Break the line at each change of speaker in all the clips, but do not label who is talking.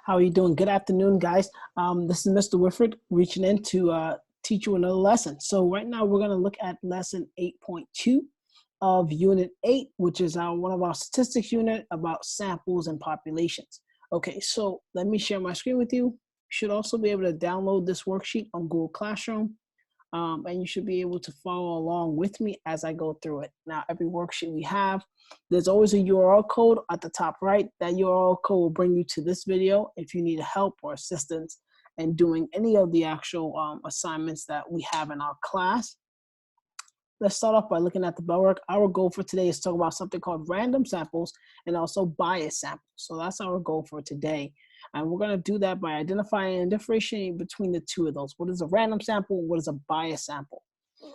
How are you doing? Good afternoon, guys. This is Mr. Whitford reaching in to teach you another lesson. So right now we're going to look at lesson 8.2 of unit 8, which is one of our statistics unit about samples and populations. Okay, so let me share my screen with you. You should also be able to download this worksheet on Google Classroom. And you should be able to follow along with me as I go through it. Now, every worksheet we have, there's always a URL code at the top right. That URL code will bring you to this video if you need help or assistance in doing any of the actual assignments that we have in our class. Let's start off by looking at the bell work. Our goal for today is to talk about something called random samples and also bias samples. So that's our goal for today. And we're going to do that by identifying and differentiating between the two of those. What is a random sample? What is a bias sample?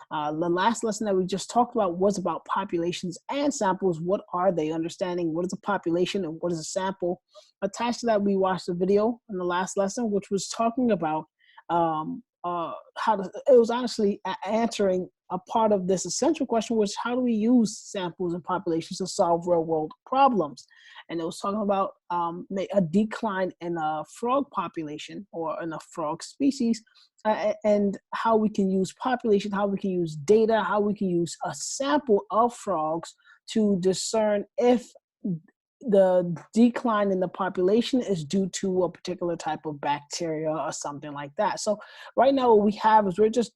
The last lesson that we just talked about was about populations and samples. What are they? Understanding what is a population and what is a sample. Attached to that, we watched a video in the last lesson, which was talking about it was honestly answering a part of this essential question, which how do we use samples and populations to solve real world problems? And it was talking about a decline in a frog population or in a frog species, and how we can use population, how we can use data, how we can use a sample of frogs to discern if the decline in the population is due to a particular type of bacteria or something like that. So right now what we have is we're just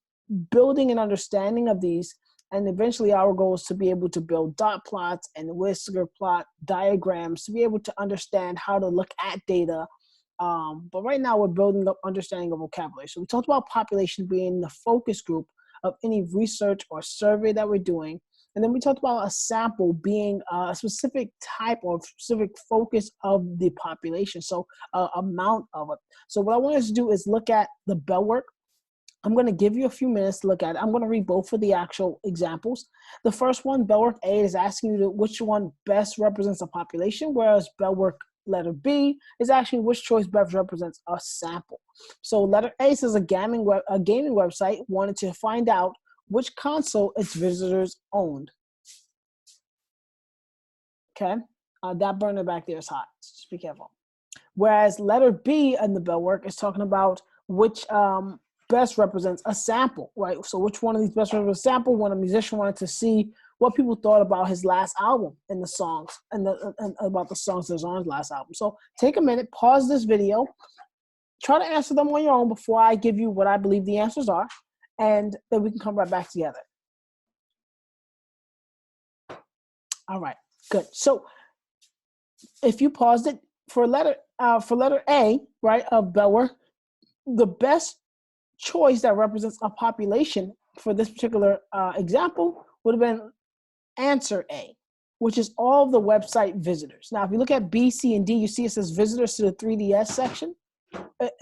building an understanding of these, and eventually our goal is to be able to build dot plots and whisker plot diagrams to be able to understand how to look at data. But right now we're building up understanding of vocabulary. So we talked about population being the focus group of any research or survey that we're doing. And then we talked about a sample being a specific type or specific focus of the population, so amount of it. So what I want us to do is look at the bell work. I'm going to give you a few minutes to look at it. I'm going to read both of the actual examples. The first one, bell work A, is asking you which one best represents a population, whereas bell work letter B is actually which choice best represents a sample. So letter A says a gaming website wanted to find out which console its visitors owned. Okay, that burner back there is hot, so just be careful. Whereas letter B in the bell work is talking about which best represents a sample, right? So which one of these best represents a sample when a musician wanted to see what people thought about his last album and the songs and about the songs that's on his last album. So take a minute, pause this video, try to answer them on your own before I give you what I believe the answers are, and then we can come right back together. All right, good. So if you paused it for letter A, right, of bell work, the best choice that represents a population for this particular example would have been answer A, which is all of the website visitors. Now, if you look at B, C, and D, you see it says visitors to the 3DS section.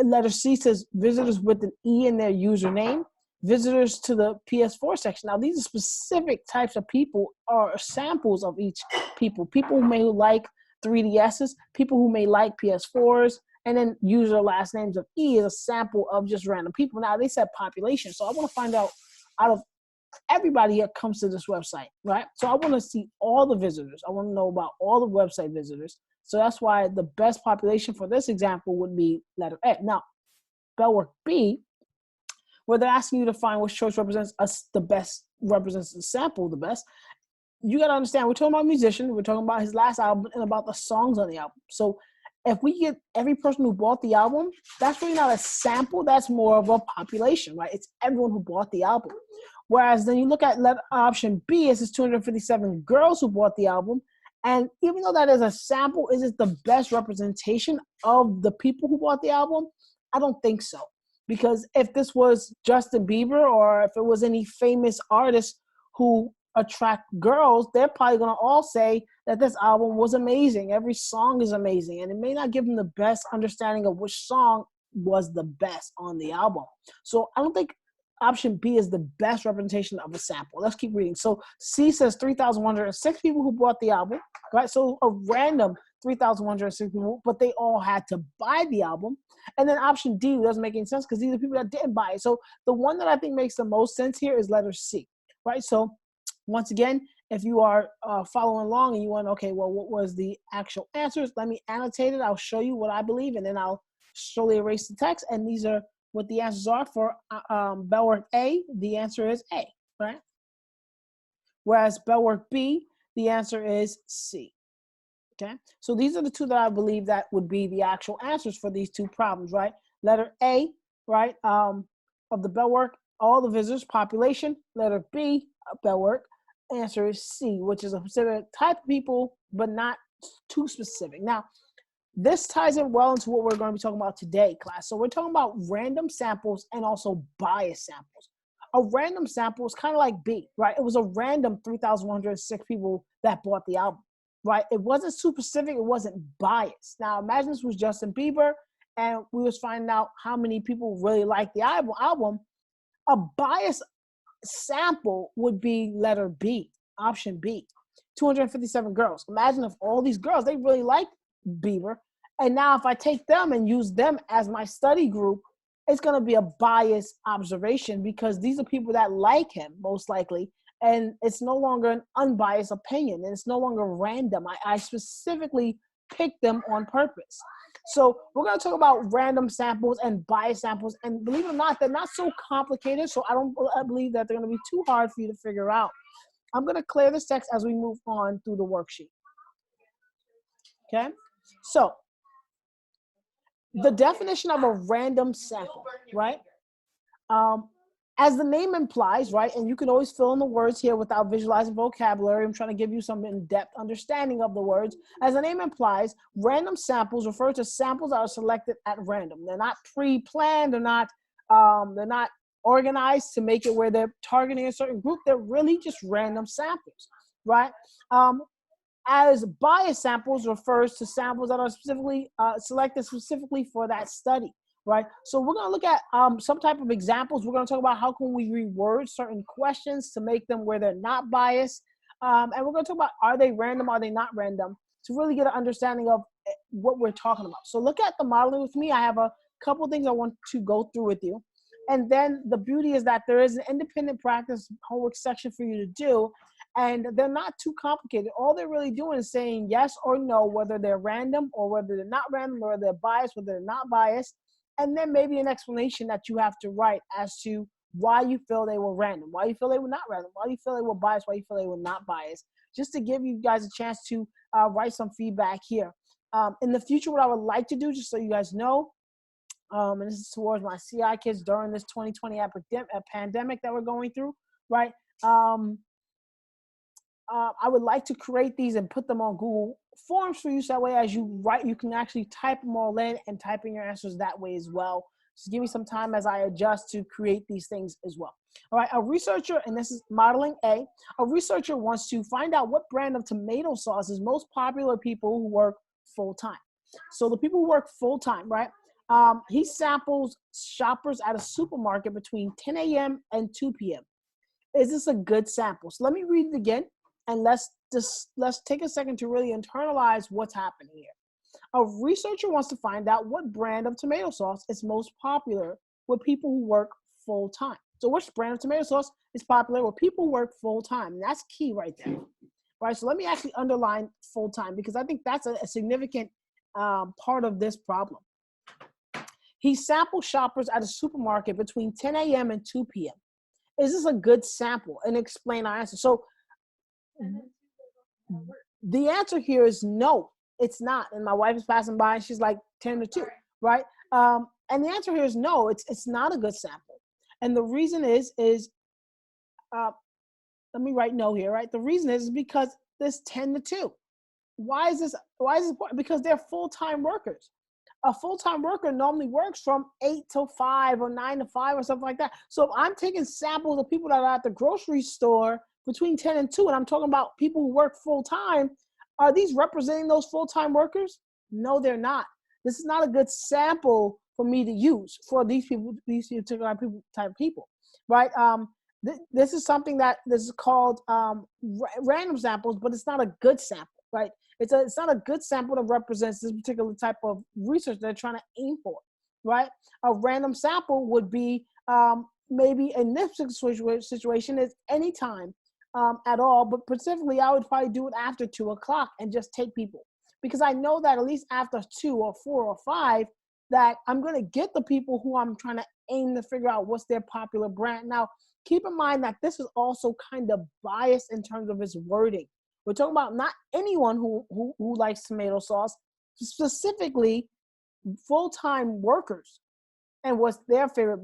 Letter C says visitors with an E in their username. Visitors to the PS4 section. Now, these are specific types of people or samples of each people. People who may like 3DSs, people who may like PS4s, and then user last names of E is a sample of just random people. Now, they said population, so I want to find out of everybody that comes to this website, right? So I want to see all the visitors. I want to know about all the website visitors. So that's why the best population for this example would be letter A. Now, bell work B, where they're asking you to find which choice represents us the best, represents the sample the best. You got to understand, we're talking about a musician, we're talking about his last album and about the songs on the album. So if we get every person who bought the album, that's really not a sample, that's more of a population, right? It's everyone who bought the album. Whereas then you look at option B, it says 257 girls who bought the album. And even though that is a sample, is it the best representation of the people who bought the album? I don't think so. Because if this was Justin Bieber or if it was any famous artist who attract girls, they're probably going to all say that this album was amazing. Every song is amazing. And it may not give them the best understanding of which song was the best on the album. So I don't think option B is the best representation of a sample. Let's keep reading. So C says 3,106 people who bought the album, right? So a random 3,106 people, but they all had to buy the album. And then option D doesn't make any sense because these are people that didn't buy it. So the one that I think makes the most sense here is letter C, right? So once again, if you are following along and you want, okay, well, what was the actual answers? Let me annotate it. I'll show you what I believe, and then I'll slowly erase the text. And these are what the answers are for bell work A. The answer is A, right? Whereas bell work B, the answer is C. Okay, so these are the two that I believe that would be the actual answers for these two problems, right? Letter A, right, of the bell work, all the visitors, population. Letter B, bell work, answer is C, which is a specific type of people, but not too specific. Now, this ties in well into what we're going to be talking about today, class. So we're talking about random samples and also bias samples. A random sample is kind of like B, right? It was a random 3,106 people that bought the album, right? It wasn't super specific. It wasn't biased. Now, imagine this was Justin Bieber, and we was finding out how many people really liked the album. A biased sample would be letter B, option B, 257 girls. Imagine if all these girls, they really liked Bieber, and now if I take them and use them as my study group, it's going to be a biased observation because these are people that like him, most likely, and it's no longer an unbiased opinion, and it's no longer random. I specifically picked them on purpose. So we're going to talk about random samples and bias samples, and believe it or not, they're not so complicated, so I believe that they're going to be too hard for you to figure out. I'm going to clear this text as we move on through the worksheet. Okay? So the definition of a random sample, right? As the name implies, right, and you can always fill in the words here without visualizing vocabulary. I'm trying to give you some in-depth understanding of the words. As the name implies, random samples refer to samples that are selected at random. They're not pre-planned, they're not organized to make it where they're targeting a certain group. They're really just random samples, right? As bias samples refers to samples that are specifically selected specifically for that study, right? So we're going to look at some type of examples. We're going to talk about how can we reword certain questions to make them where they're not biased. And we're going to talk about, are they random, are they not random, to really get an understanding of what we're talking about. So look at the modeling with me. I have a couple things I want to go through with you. And then the beauty is that there is an independent practice homework section for you to do. And they're not too complicated. All they're really doing is saying yes or no, whether they're random or whether they're not random, or whether they're biased, whether they're not biased. And then maybe an explanation that you have to write as to why you feel they were random, why you feel they were not random, why you feel they were biased, why you feel they were not biased, just to give you guys a chance to write some feedback here. In the future, what I would like to do, just so you guys know, and this is towards my CI kids during this 2020 pandemic that we're going through, right? I would like to create these and put them on Google Forms for you, so that way as you write, you can actually type them all in and type in your answers that way as well. Just give me some time as I adjust to create these things as well. All right, a researcher, and this is modeling A, a researcher wants to find out what brand of tomato sauce is most popular people who work full-time. So the people who work full-time, right? He samples shoppers at a supermarket between 10 a.m. and 2 p.m. Is this a good sample? So let me read it again, and let's take a second to really internalize what's happening here. A researcher wants to find out what brand of tomato sauce is most popular with people who work full-time. So which brand of tomato sauce is popular with people who work full-time? And that's key right there. Right, so let me actually underline full-time, because I think that's a significant part of this problem. He sampled shoppers at a supermarket between 10 a.m. and 2 p.m. Is this a good sample? And explain our answer. So the answer here is no, it's not. And my wife is passing by and she's like 10 to 2, right? And the answer here is no, it's not a good sample. And the reason is let me write no here, right? The reason is because this 10 to 2. Why is this important? Because they're full-time workers. A full-time worker normally works from 8 to 5 or 9 to 5 or something like that. So if I'm taking samples of people that are at the grocery store between 10 and 2, and I'm talking about people who work full-time, are these representing those full-time workers? No, they're not. This is not a good sample for me to use for these people, these particular type of people, right? This is something that this is called random samples, but it's not a good sample, right? It's not a good sample that represents this particular type of research they're trying to aim for, right? A random sample would be maybe in this situation is anytime at all, but specifically, I would probably do it after 2 o'clock and just take people, because I know that at least after 2 or 4 or 5, that I'm going to get the people who I'm trying to aim to figure out what's their popular brand. Now, keep in mind that this is also kind of biased in terms of its wording. We're talking about not anyone who likes tomato sauce, specifically full-time workers and what's their favorite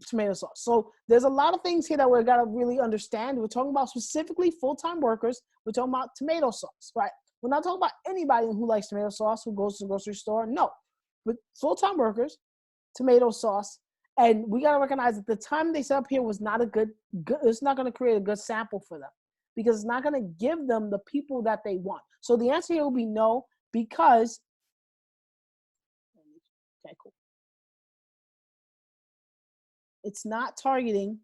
tomato sauce. So there's a lot of things here that we're gotta really understand. We're talking about specifically full-time workers. We're talking about tomato sauce, right? We're not talking about anybody who likes tomato sauce, who goes to the grocery store. No, but full-time workers, tomato sauce, and we gotta recognize that the time they set up here was not a good. It's not gonna create a good sample for them, because it's not gonna give them the people that they want. So the answer here will be no, because okay, cool. It's not targeting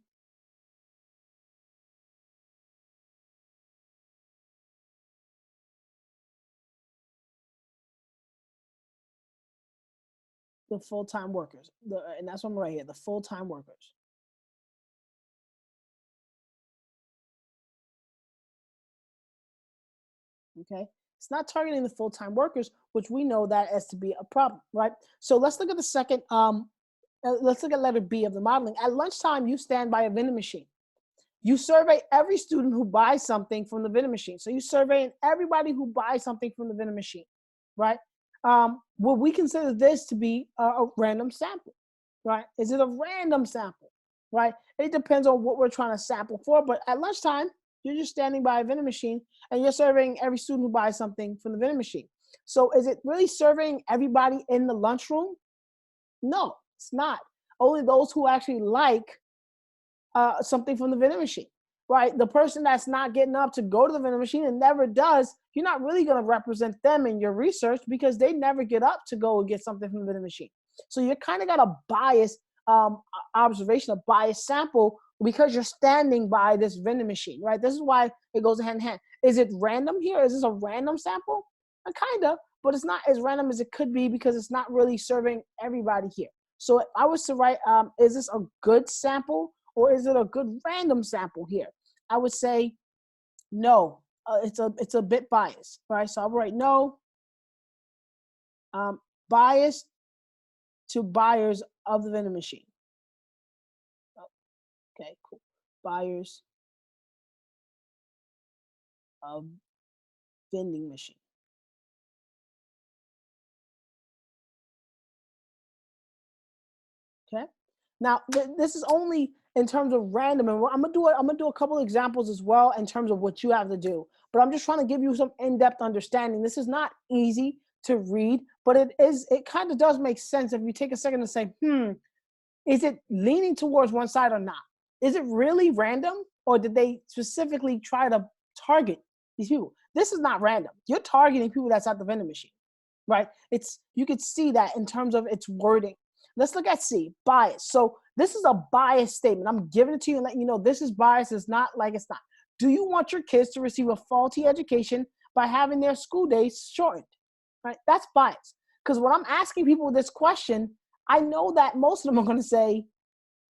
the full-time workers. And that's what I'm right here, the full-time workers. Okay. It's not targeting the full-time workers, which we know that as to be a problem, right? So let's look at the second, let's look at letter B of the modeling. At lunchtime, you stand by a vending machine. You survey every student who buys something from the vending machine. So you survey everybody who buys something from the vending machine, right? Would we consider this to be a random sample, right? Is it a random sample, right? It depends on what we're trying to sample for, but at lunchtime, you're just standing by a vending machine and you're surveying every student who buys something from the vending machine. So is it really surveying everybody in the lunchroom? No, it's not. Only those who actually like something from the vending machine, right? The person that's not getting up to go to the vending machine and never does, you're not really going to represent them in your research, because they never get up to go and get something from the vending machine. So you kind of got a biased observation, a biased sample, because you're standing by this vending machine, right? This is why it goes hand in hand. Is it random here? Is this a random sample? Kind of, but it's not as random as it could be, because it's not really serving everybody here. So if I was to write, is this a good sample, or is it a good random sample here? I would say no. It's a bit biased, right? So I'll write no. Biased to buyers of the vending machine. Okay, cool. Buyers of vending machine. Okay. Now this is only in terms of random, and I'm gonna do a couple examples as well in terms of what you have to do. But I'm just trying to give you some in-depth understanding. This is not easy to read, but it is. It kind of does make sense if you take a second to say, is it leaning towards one side or not? Is it really random, or did they specifically try to target these people? This is not random. You're targeting people that's at the vending machine, right? It's, you could see that in terms of its wording. Let's look at C, bias. So this is a bias statement. I'm giving it to you and letting you know this is bias. It's not like it's not. Do you want your kids to receive a faulty education by having their school days shortened? Right? That's bias. Because when I'm asking people this question, I know that most of them are going to say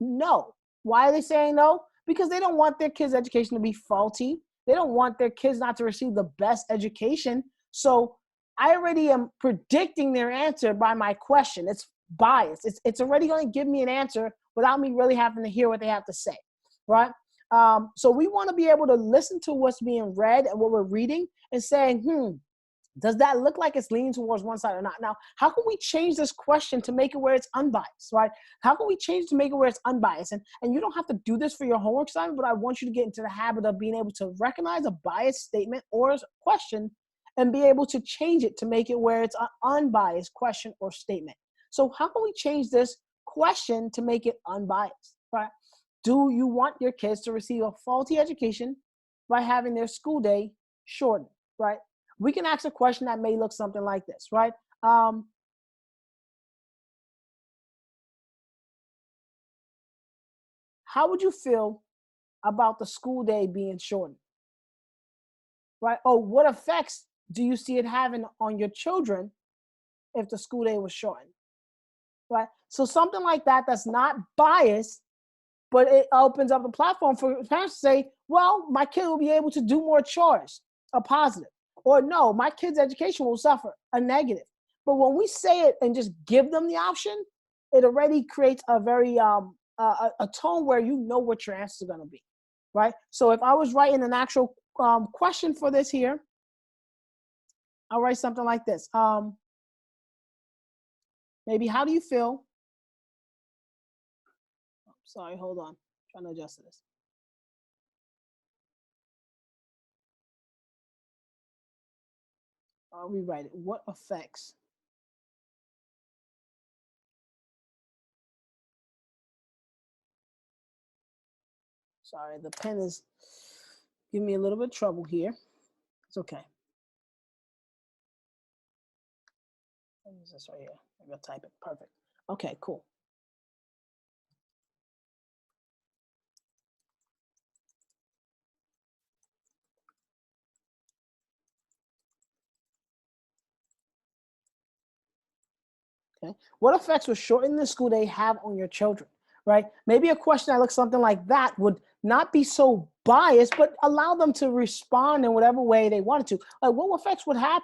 no. Why are they saying no? Because they don't want their kids' education to be faulty. They don't want their kids not to receive the best education. So I already am predicting their answer by my question. It's bias. It's already going to give me an answer without me really having to hear what they have to say, right? So we want to be able to listen to what's being read and what we're reading and saying, does that look like it's leaning towards one side or not? Now, how can we change this question to make it where it's unbiased, right? How can we change to make it where it's unbiased? And you don't have to do this for your homework assignment, but I want you to get into the habit of being able to recognize a biased statement or question and be able to change it to make it where it's an unbiased question or statement. So how can we change this question to make it unbiased, right? Do you want your kids to receive a faulty education by having their school day shortened, right? We can ask a question that may look something like this, right? How would you feel about the school day being shortened, right? Or what effects do you see it having on your children if the school day was shortened, right? So something like that that's not biased but it opens up the platform for parents to say, well, my kid will be able to do more chores, a positive, or no, my kid's education will suffer, a negative. But when we say it and just give them the option, it already creates a very a tone where you know what your answer is going to be, right? So if I was writing an actual question for this here, I'll write something like this. Maybe, how do you feel? Oh, sorry, hold on. I'm trying to adjust this. I'll rewrite it. What affects? Sorry, the pen is giving me a little bit of trouble here. It's okay. What is this right here? I'm gonna type it. Perfect. Okay, cool. Okay. What effects would shortening the school day have on your children? Right? Maybe a question that looks something like that would not be so biased, but allow them to respond in whatever way they wanted to. Like, what effects would happen?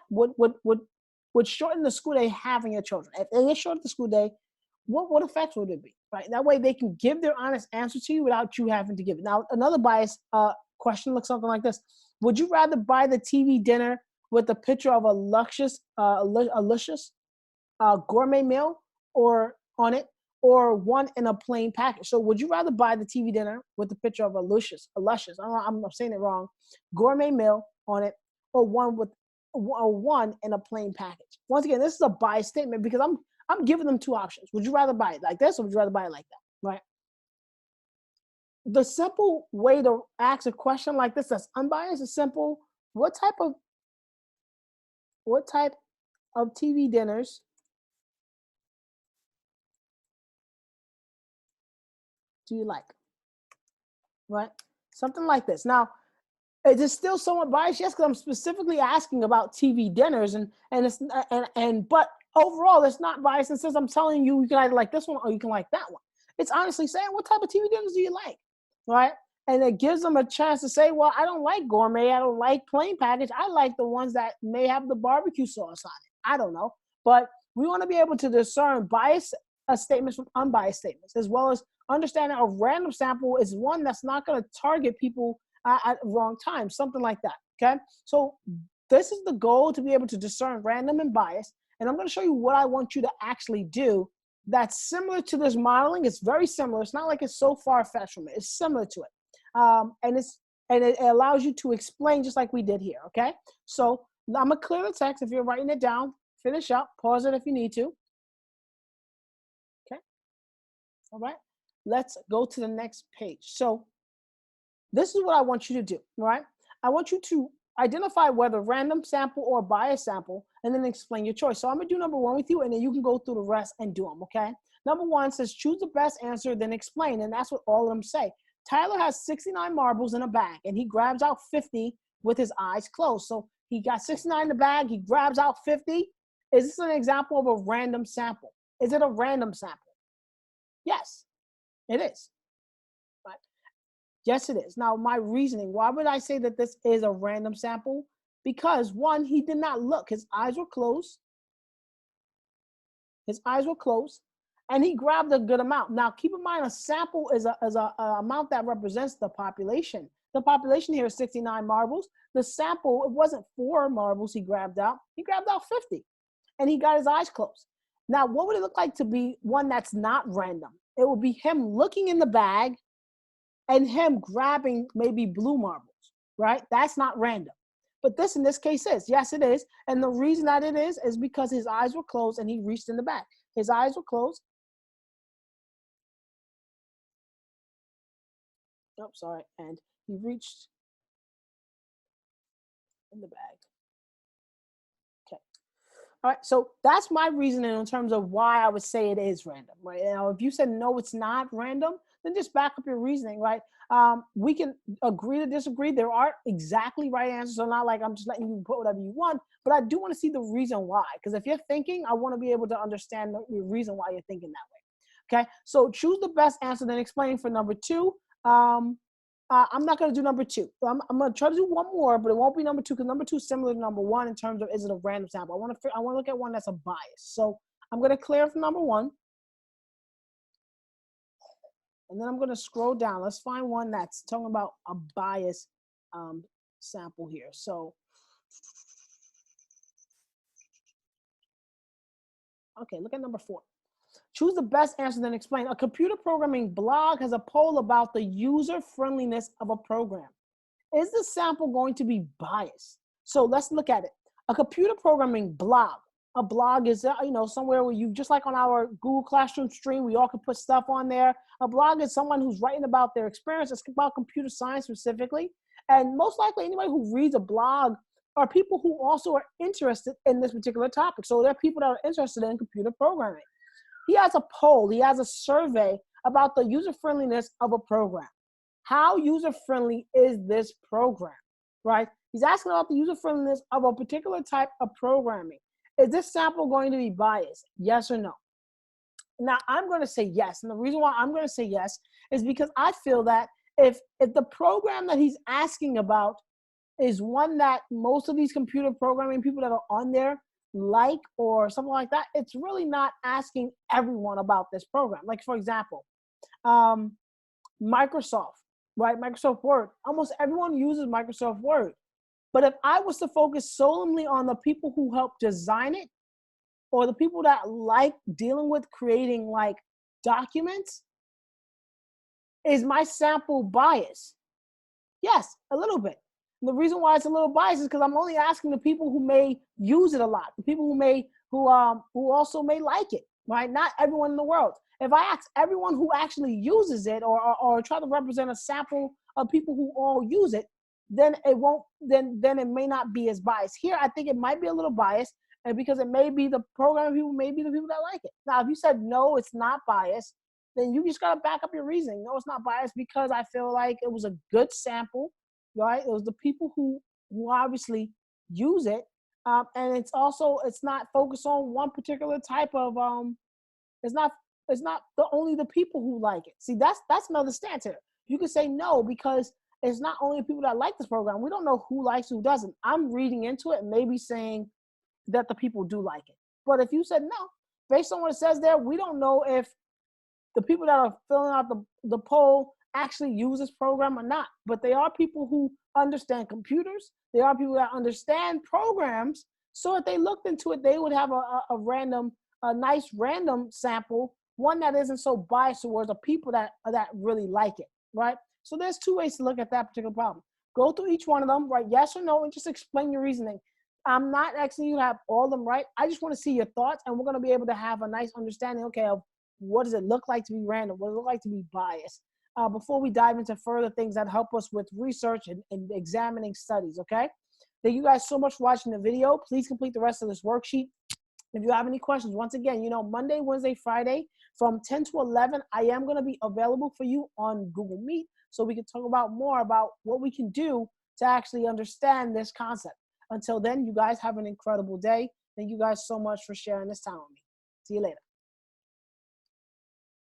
Would shorten the school day have on your children? If they shorten the school day, what effects would it be? Right? That way they can give their honest answer to you without you having to give it. Now, another bias question looks something like this: would you rather buy the TV dinner with a picture of a luscious gourmet meal or on it, or one in a plain package? So would you rather buy the TV dinner with the picture of a luscious, I don't know, I'm saying it wrong, gourmet meal on it, or one in a plain package? Once again, this is a biased statement because I'm giving them two options. Would you rather buy it like this, or would you rather buy it like that? Right? The simple way to ask a question like this that's unbiased is simple. What type of TV dinners do you like? Right? Something like this. Now, it is still somewhat biased, yes, because I'm specifically asking about TV dinners, but overall, it's not biased. And since I'm telling you, you can either like this one or you can like that one. It's honestly saying, what type of TV dinners do you like, right? And it gives them a chance to say, well, I don't like gourmet, I don't like plain package. I like the ones that may have the barbecue sauce on it. I don't know, but we want to be able to discern biased statements from unbiased statements, as well as understanding a random sample is one that's not going to target people at wrong time, something like that. Okay, so this is the goal, to be able to discern random and bias. And I'm going to show you what I want you to actually do that's similar to this modeling. It's very similar. It's not like it's so far-fetched from it. It's similar to it, and it allows you to explain just like we did here. Okay, so I'm gonna clear the text. If you're writing it down, finish up, pause it if you need to. Okay, all right. Let's go to the next page. So this is what I want you to do, right? I want you to identify whether random sample or bias sample, and then explain your choice. So I'm gonna do number one with you, and then you can go through the rest and do them, okay? Number one says, choose the best answer, then explain, and that's what all of them say. Tyler has 69 marbles in a bag, and he grabs out 50 with his eyes closed. So he got 69 in the bag, he grabs out 50. Is this an example of a random sample? Is it a random sample? Yes, it is. Yes, it is. Now, my reasoning, why would I say that this is a random sample? Because one, he did not look. His eyes were closed. His eyes were closed, and he grabbed a good amount. Now, keep in mind, a sample is a amount that represents the population. The population here is 69 marbles. The sample, it wasn't 4 marbles he grabbed out. He grabbed out 50, and he got his eyes closed. Now, what would it look like to be one that's not random? It would be him looking in the bag and him grabbing maybe blue marbles, right? That's not random. But this, in this case, is. Yes, it is. And the reason that it is because his eyes were closed and he reached in the back. His eyes were closed. Oh, sorry. And he reached in the bag. Okay. All right. So that's my reasoning in terms of why I would say it is random, right? Now, if you said no, it's not random, then just back up your reasoning, right? We can agree to disagree. There aren't exactly right answers. So not like I'm just letting you put whatever you want, but I do want to see the reason why. Because if you're thinking, I want to be able to understand the reason why you're thinking that way. Okay, so choose the best answer, then explain for number 2. I'm not going to do number 2. I'm going to try to do one more, but it won't be number 2 because number 2 is similar to number 1 in terms of is it a random sample. I want to look at one that's a bias. So I'm going to clear for number 1, and then I'm going to scroll down. Let's find one that's talking about a bias sample here. So, okay, look at number 4. Choose the best answer, then explain. A computer programming blog has a poll about the user friendliness of a program. Is the sample going to be biased? So let's look at it. A computer programming blog. A blog is, somewhere where you, just like on our Google Classroom stream, we all can put stuff on there. A blog is someone who's writing about their experience. It's about computer science specifically. And most likely anybody who reads a blog are people who also are interested in this particular topic. So there are people that are interested in computer programming. He has a poll, he has a survey about the user friendliness of a program. How user friendly is this program, right? He's asking about the user friendliness of a particular type of programming. Is this sample going to be biased? Yes or no? Now, I'm going to say yes. And the reason why I'm going to say yes is because I feel that if the program that he's asking about is one that most of these computer programming people that are on there like or something like that, it's really not asking everyone about this program. Like, for example, Microsoft, right? Microsoft Word. Almost everyone uses Microsoft Word. But if I was to focus solely on the people who help design it or the people that like dealing with creating like documents, is my sample biased? Yes, a little bit. And the reason why it's a little biased is because I'm only asking the people who may use it a lot, the people who also may like it, right? Not everyone in the world. If I ask everyone who actually uses it or try to represent a sample of people who all use it, then it won't, then it may not be as biased. Here, I think it might be a little biased, and because it may be the programming people, may be the people that like it. Now, if you said no, it's not biased, then you just gotta back up your reasoning. No, it's not biased because I feel like it was a good sample, right? It was the people who obviously use it, and it's not focused on one particular type of it's not only the people who like it. See, that's another stance here. You could say no because it's not only the people that like this program. We don't know who likes, who doesn't. I'm reading into it and maybe saying that the people do like it. But if you said no, based on what it says there, we don't know if the people that are filling out the poll actually use this program or not. But they are people who understand computers. They are people that understand programs. So if they looked into it, they would have a nice random sample, one that isn't so biased towards the people that really like it, right? So there's 2 ways to look at that particular problem. Go through each one of them, write yes or no, and just explain your reasoning. I'm not asking you to have all of them right. I just want to see your thoughts, and we're going to be able to have a nice understanding, okay, of what does it look like to be random? What does it look like to be biased? Before we dive into further things that help us with research and examining studies, okay? Thank you guys so much for watching the video. Please complete the rest of this worksheet. If you have any questions, once again, Monday, Wednesday, Friday, from 10 to 11, I am going to be available for you on Google Meet so we can talk about more about what we can do to actually understand this concept. Until then, you guys have an incredible day. Thank you guys so much for sharing this time with me. See you later.